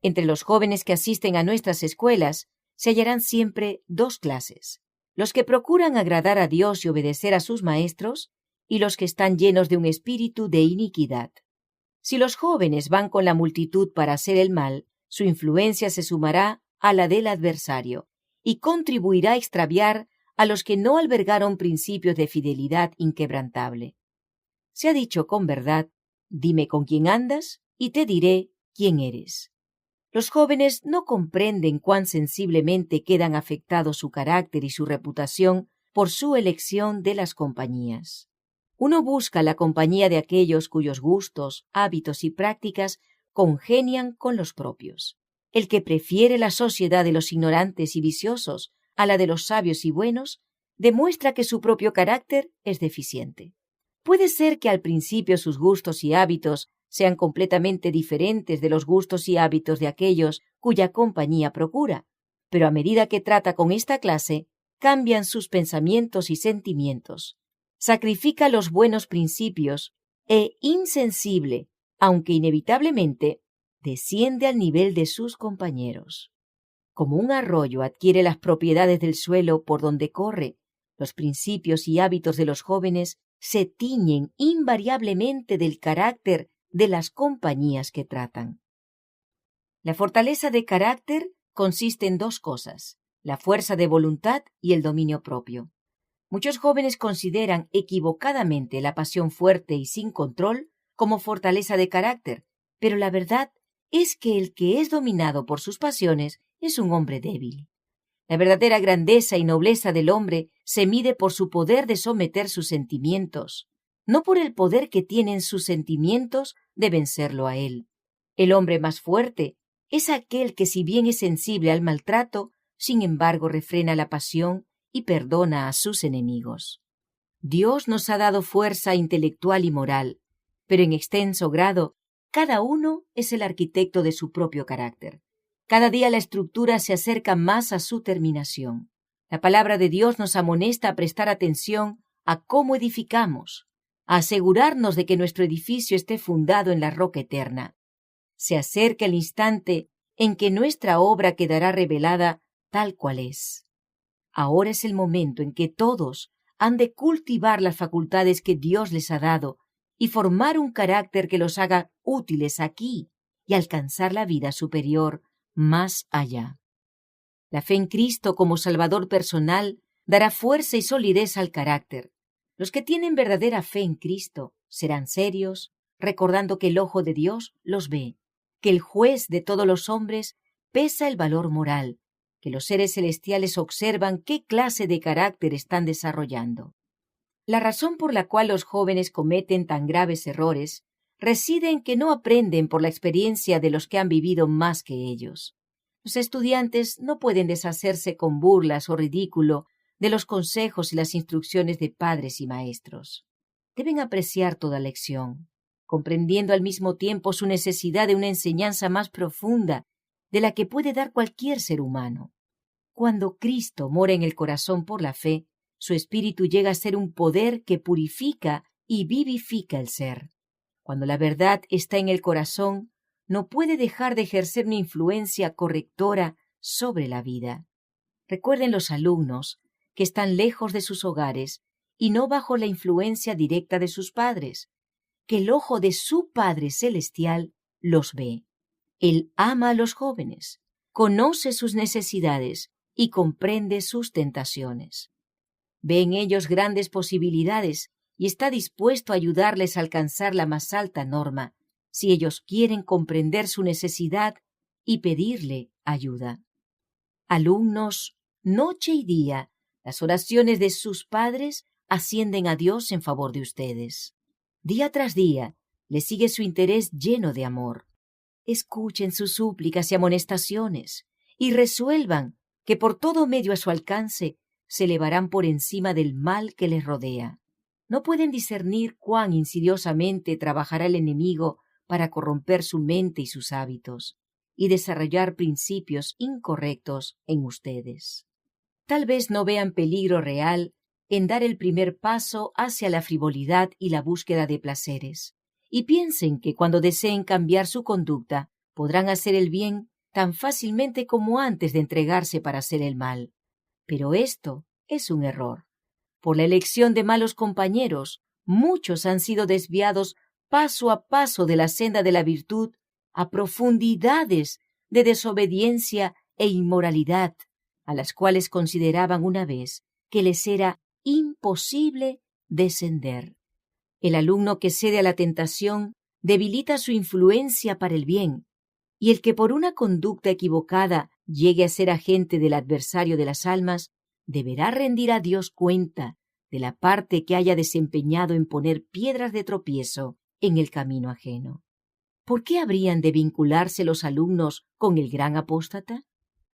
Entre los jóvenes que asisten a nuestras escuelas se hallarán siempre dos clases: los que procuran agradar a Dios y obedecer a sus maestros, y los que están llenos de un espíritu de iniquidad. Si los jóvenes van con la multitud para hacer el mal, su influencia se sumará a la del adversario y contribuirá a extraviar a los que no albergaron principios de fidelidad inquebrantable. Se ha dicho con verdad: dime con quién andas y te diré quién eres. Los jóvenes no comprenden cuán sensiblemente quedan afectados su carácter y su reputación por su elección de las compañías. Uno busca la compañía de aquellos cuyos gustos, hábitos y prácticas congenian con los propios. El que prefiere la sociedad de los ignorantes y viciosos a la de los sabios y buenos, demuestra que su propio carácter es deficiente. Puede ser que al principio sus gustos y hábitos sean completamente diferentes de los gustos y hábitos de aquellos cuya compañía procura, pero a medida que trata con esta clase, cambian sus pensamientos y sentimientos. Sacrifica los buenos principios e, insensible, aunque inevitablemente, desciende al nivel de sus compañeros. Como un arroyo adquiere las propiedades del suelo por donde corre, los principios y hábitos de los jóvenes se tiñen invariablemente del carácter de las compañías que tratan. La fortaleza de carácter consiste en dos cosas: la fuerza de voluntad y el dominio propio. Muchos jóvenes consideran equivocadamente la pasión fuerte y sin control como fortaleza de carácter, pero la verdad es que el que es dominado por sus pasiones es un hombre débil. La verdadera grandeza y nobleza del hombre se mide por su poder de someter sus sentimientos, no por el poder que tienen sus sentimientos de vencerlo a él. El hombre más fuerte es aquel que, si bien es sensible al maltrato, sin embargo refrena la pasión y perdona a sus enemigos. Dios nos ha dado fuerza intelectual y moral, pero en extenso grado, cada uno es el arquitecto de su propio carácter. Cada día la estructura se acerca más a su terminación. La palabra de Dios nos amonesta a prestar atención a cómo edificamos, a asegurarnos de que nuestro edificio esté fundado en la roca eterna. Se acerca el instante en que nuestra obra quedará revelada tal cual es. Ahora es el momento en que todos han de cultivar las facultades que Dios les ha dado y formar un carácter que los haga útiles aquí y alcanzar la vida superior más allá. La fe en Cristo como Salvador personal dará fuerza y solidez al carácter. Los que tienen verdadera fe en Cristo serán serios, recordando que el ojo de Dios los ve, que el juez de todos los hombres pesa el valor moral, que los seres celestiales observan qué clase de carácter están desarrollando. La razón por la cual los jóvenes cometen tan graves errores reside en que no aprenden por la experiencia de los que han vivido más que ellos. Los estudiantes no pueden deshacerse con burlas o ridículo de los consejos y las instrucciones de padres y maestros. Deben apreciar toda lección, comprendiendo al mismo tiempo su necesidad de una enseñanza más profunda de la que puede dar cualquier ser humano. Cuando Cristo mora en el corazón por la fe, su espíritu llega a ser un poder que purifica y vivifica el ser. Cuando la verdad está en el corazón, no puede dejar de ejercer una influencia correctora sobre la vida. Recuerden los alumnos que están lejos de sus hogares y no bajo la influencia directa de sus padres, que el ojo de su Padre Celestial los ve. Él ama a los jóvenes, conoce sus necesidades y comprende sus tentaciones. Ve en ellos grandes posibilidades y está dispuesto a ayudarles a alcanzar la más alta norma, si ellos quieren comprender su necesidad y pedirle ayuda. Alumnos, noche y día, las oraciones de sus padres ascienden a Dios en favor de ustedes. Día tras día, les sigue su interés lleno de amor. Escuchen sus súplicas y amonestaciones y resuelvan que por todo medio a su alcance se elevarán por encima del mal que les rodea. No pueden discernir cuán insidiosamente trabajará el enemigo para corromper su mente y sus hábitos, y desarrollar principios incorrectos en ustedes. Tal vez no vean peligro real en dar el primer paso hacia la frivolidad y la búsqueda de placeres, y piensen que cuando deseen cambiar su conducta podrán hacer el bien tan fácilmente como antes de entregarse para hacer el mal. Pero esto es un error. Por la elección de malos compañeros, muchos han sido desviados paso a paso de la senda de la virtud a profundidades de desobediencia e inmoralidad, a las cuales consideraban una vez que les era imposible descender. El alumno que cede a la tentación debilita su influencia para el bien, Y el que por una conducta equivocada llegue a ser agente del adversario de las almas, deberá rendir a Dios cuenta de la parte que haya desempeñado en poner piedras de tropiezo en el camino ajeno. ¿Por qué habrían de vincularse los alumnos con el gran apóstata?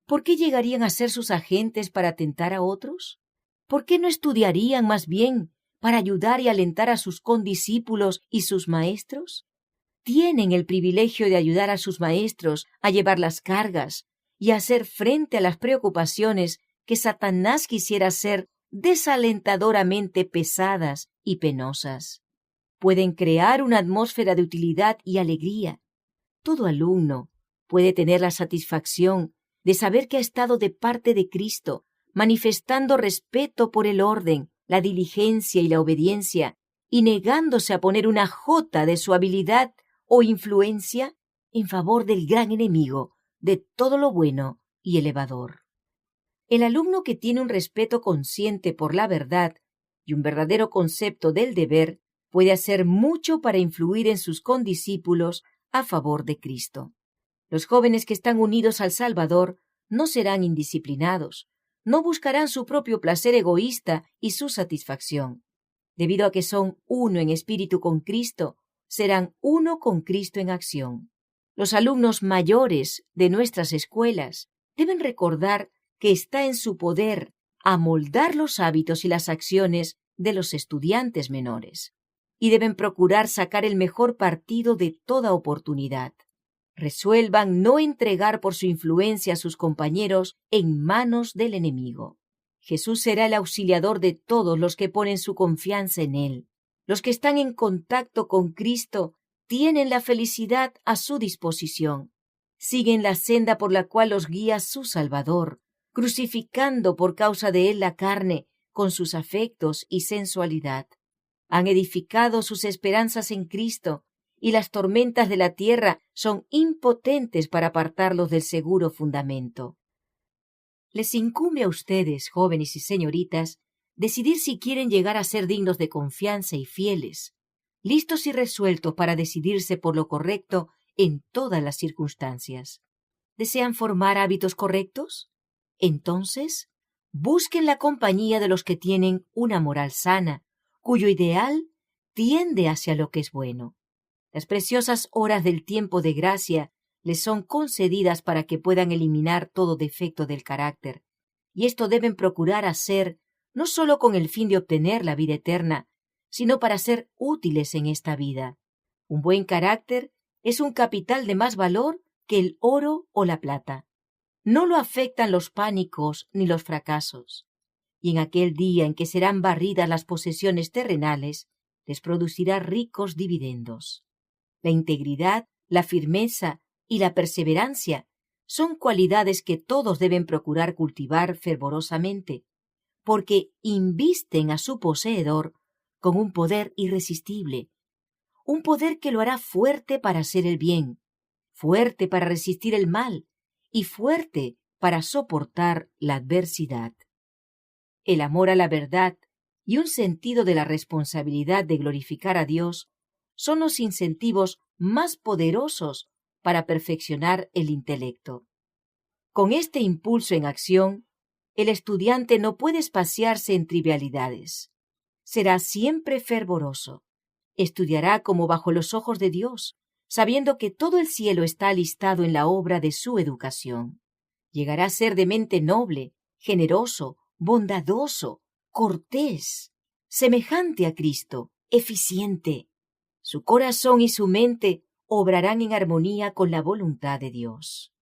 ¿Por qué llegarían a ser sus agentes para tentar a otros? ¿Por qué no estudiarían más bien para ayudar y alentar a sus condiscípulos y sus maestros? Tienen el privilegio de ayudar a sus maestros a llevar las cargas y a hacer frente a las preocupaciones que Satanás quisiera hacer desalentadoramente pesadas y penosas. Pueden crear una atmósfera de utilidad y alegría. Todo alumno puede tener la satisfacción de saber que ha estado de parte de Cristo, manifestando respeto por el orden, la diligencia y la obediencia, y negándose a poner una jota de su habilidad o influencia en favor del gran enemigo de todo lo bueno y elevador. El alumno que tiene un respeto consciente por la verdad y un verdadero concepto del deber puede hacer mucho para influir en sus condiscípulos a favor de Cristo. Los jóvenes que están unidos al Salvador no serán indisciplinados, no buscarán su propio placer egoísta y su satisfacción. Debido a que son uno en espíritu con Cristo, serán uno con Cristo en acción. Los alumnos mayores de nuestras escuelas deben recordar que está en su poder amoldar los hábitos y las acciones de los estudiantes menores, y deben procurar sacar el mejor partido de toda oportunidad. Resuelvan no entregar por su influencia a sus compañeros en manos del enemigo. Jesús será el auxiliador de todos los que ponen su confianza en Él. Los que están en contacto con Cristo tienen la felicidad a su disposición. Siguen la senda por la cual los guía su Salvador, crucificando por causa de Él la carne con sus afectos y sensualidad. Han edificado sus esperanzas en Cristo, y las tormentas de la tierra son impotentes para apartarlos del seguro fundamento. Les incumbe a ustedes, jóvenes y señoritas, decidir si quieren llegar a ser dignos de confianza y fieles, listos y resueltos para decidirse por lo correcto en todas las circunstancias. ¿Desean formar hábitos correctos? Entonces, busquen la compañía de los que tienen una moral sana, cuyo ideal tiende hacia lo que es bueno. Las preciosas horas del tiempo de gracia les son concedidas para que puedan eliminar todo defecto del carácter, y esto deben procurar hacer no solo con el fin de obtener la vida eterna, sino para ser útiles en esta vida. Un buen carácter es un capital de más valor que el oro o la plata. No lo afectan los pánicos ni los fracasos, y en aquel día en que serán barridas las posesiones terrenales, les producirá ricos dividendos. La integridad, la firmeza y la perseverancia son cualidades que todos deben procurar cultivar fervorosamente, porque invisten a su poseedor con un poder irresistible, un poder que lo hará fuerte para hacer el bien, fuerte para resistir el mal y fuerte para soportar la adversidad. El amor a la verdad y un sentido de la responsabilidad de glorificar a Dios son los incentivos más poderosos para perfeccionar el intelecto. Con este impulso en acción, el estudiante no puede espaciarse en trivialidades. Será siempre fervoroso. Estudiará como bajo los ojos de Dios, sabiendo que todo el cielo está alistado en la obra de su educación. Llegará a ser de mente noble, generoso, bondadoso, cortés, semejante a Cristo, eficiente. Su corazón y su mente obrarán en armonía con la voluntad de Dios.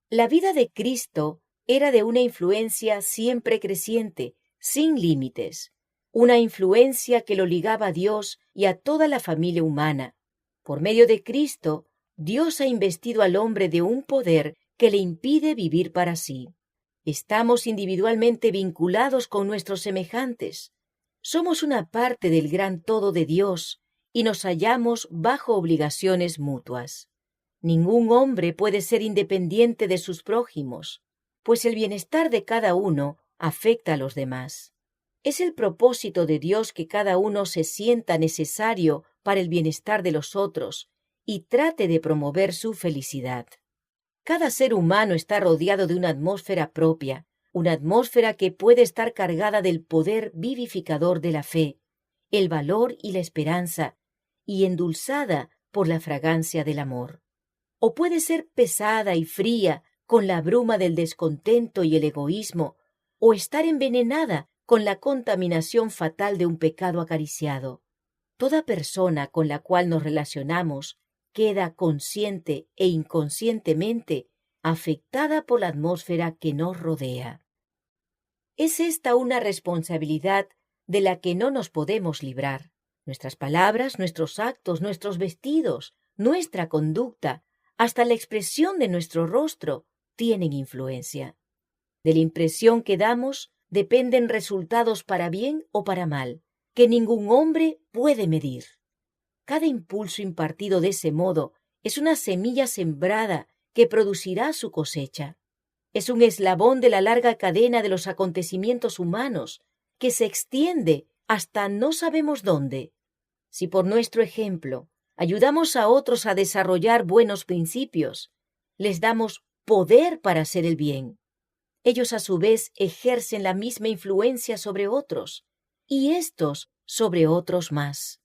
La vida de Cristo era de una influencia siempre creciente, sin límites, una influencia que lo ligaba a Dios y a toda la familia humana. Por medio de Cristo, Dios ha investido al hombre de un poder que le impide vivir para sí. Estamos individualmente vinculados con nuestros semejantes. Somos una parte del gran todo de Dios y nos hallamos bajo obligaciones mutuas. Ningún hombre puede ser independiente de sus prójimos, pues el bienestar de cada uno afecta a los demás. Es el propósito de Dios que cada uno se sienta necesario para el bienestar de los otros y trate de promover su felicidad. Cada ser humano está rodeado de una atmósfera propia, una atmósfera que puede estar cargada del poder vivificador de la fe, el valor y la esperanza, y endulzada por la fragancia del amor. O puede ser pesada y fría con la bruma del descontento y el egoísmo, o estar envenenada con la contaminación fatal de un pecado acariciado. Toda persona con la cual nos relacionamos queda consciente e inconscientemente afectada por la atmósfera que nos rodea. Es esta una responsabilidad de la que no nos podemos librar. Nuestras palabras, nuestros actos, nuestros vestidos, nuestra conducta, hasta la expresión de nuestro rostro, tienen influencia. De la impresión que damos dependen resultados para bien o para mal, que ningún hombre puede medir. Cada impulso impartido de ese modo es una semilla sembrada que producirá su cosecha. Es un eslabón de la larga cadena de los acontecimientos humanos que se extiende hasta no sabemos dónde. Si por nuestro ejemplo ayudamos a otros a desarrollar buenos principios, les damos poder para hacer el bien. Ellos a su vez ejercen la misma influencia sobre otros, y éstos sobre otros más.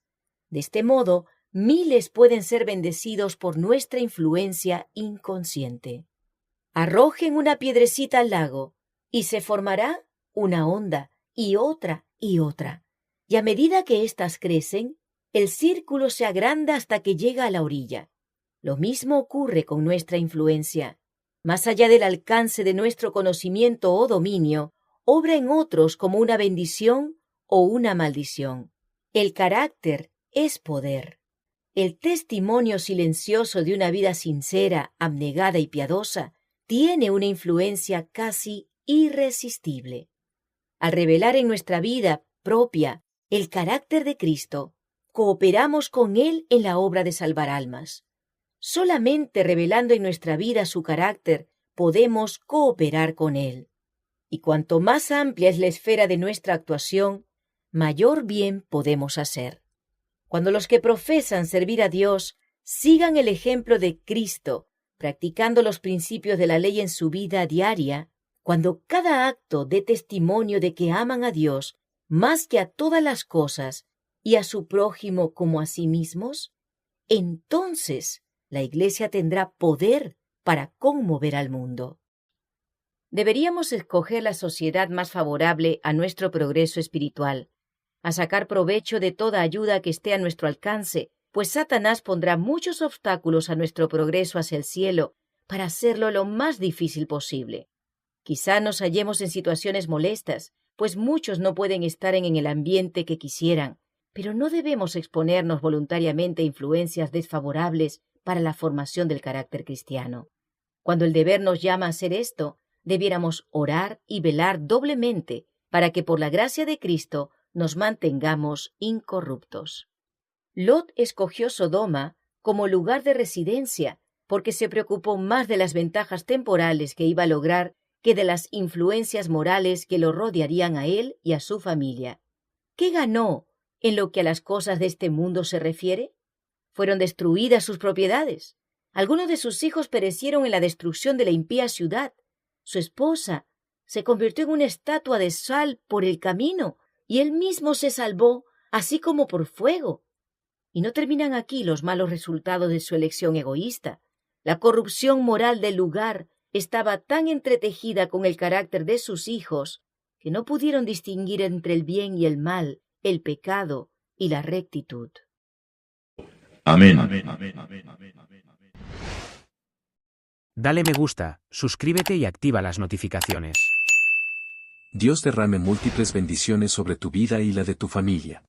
De este modo, miles pueden ser bendecidos por nuestra influencia inconsciente. Arrojen una piedrecita al lago, y se formará una onda, y otra, y otra. Y a medida que éstas crecen, el círculo se agranda hasta que llega a la orilla. Lo mismo ocurre con nuestra influencia. Más allá del alcance de nuestro conocimiento o dominio, obra en otros como una bendición o una maldición. El carácter es poder. El testimonio silencioso de una vida sincera, abnegada y piadosa tiene una influencia casi irresistible. Al revelar en nuestra vida propia el carácter de Cristo, cooperamos con Él en la obra de salvar almas. Solamente revelando en nuestra vida su carácter podemos cooperar con Él. Y cuanto más amplia es la esfera de nuestra actuación, mayor bien podemos hacer. Cuando los que profesan servir a Dios sigan el ejemplo de Cristo, practicando los principios de la ley en su vida diaria, cuando cada acto dé testimonio de que aman a Dios más que a todas las cosas y a su prójimo como a sí mismos, entonces la Iglesia tendrá poder para conmover al mundo. Deberíamos escoger la sociedad más favorable a nuestro progreso espiritual, a sacar provecho de toda ayuda que esté a nuestro alcance, pues Satanás pondrá muchos obstáculos a nuestro progreso hacia el cielo para hacerlo lo más difícil posible. Quizá nos hallemos en situaciones molestas, pues muchos no pueden estar en el ambiente que quisieran, pero no debemos exponernos voluntariamente a influencias desfavorables para la formación del carácter cristiano. Cuando el deber nos llama a hacer esto, debiéramos orar y velar doblemente para que por la gracia de Cristo nos mantengamos incorruptos. Lot escogió Sodoma como lugar de residencia porque se preocupó más de las ventajas temporales que iba a lograr que de las influencias morales que lo rodearían a él y a su familia. ¿Qué ganó en lo que a las cosas de este mundo se refiere? Fueron destruidas sus propiedades. Algunos de sus hijos perecieron en la destrucción de la impía ciudad. Su esposa se convirtió en una estatua de sal por el camino y él mismo se salvó, así como por fuego. Y no terminan aquí los malos resultados de su elección egoísta. La corrupción moral del lugar estaba tan entretejida con el carácter de sus hijos que no pudieron distinguir entre el bien y el mal, el pecado y la rectitud. Amén. Dale me gusta, suscríbete y activa las notificaciones. Dios derrame múltiples bendiciones sobre tu vida y la de tu familia.